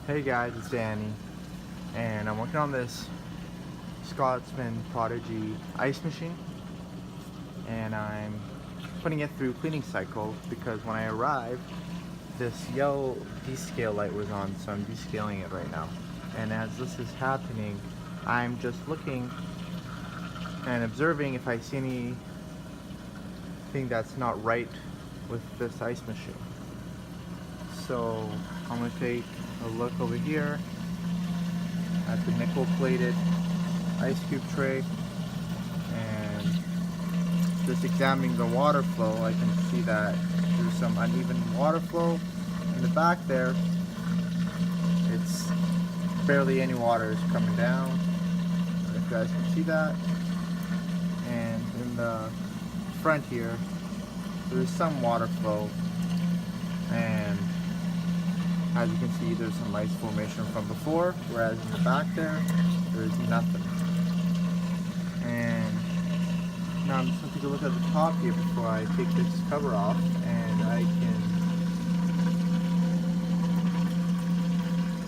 Hey guys, it's Danny, and I'm working on this Scotsman Prodigy ice machine, and I'm putting it through cleaning cycle because when I arrived, this yellow descale light was on, so I'm descaling it right now. And as this is happening, I'm just looking and observing if I see anything that's not right with this ice machine. So I'm going to take a look over here at the nickel-plated ice cube tray, and just examining the water flow, I can see that there's some uneven water flow in the back there. It's barely any water is coming down, if you guys can see that. And in the front here, there's some water flow, and as you can see, there's some ice formation from before, whereas in the back there's nothing. And now I'm just going to take a look at the top here before I take this cover off, and I can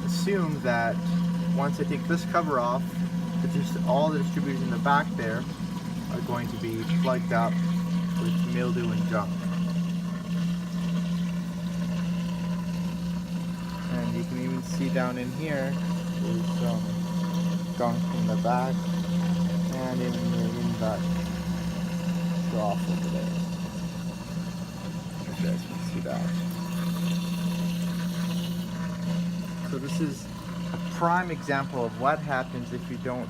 assume that once I take this cover off, all the distributors in the back there are going to be plugged up with mildew and junk. And you can even see down in here, there's some gunk in the back, and even in that trough over there. You guys can see that. So this is a prime example of what happens if you don't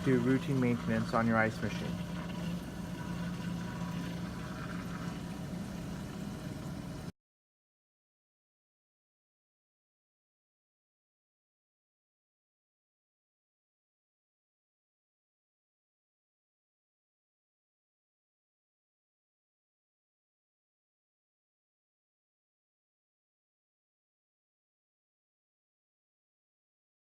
do routine maintenance on your ice machine.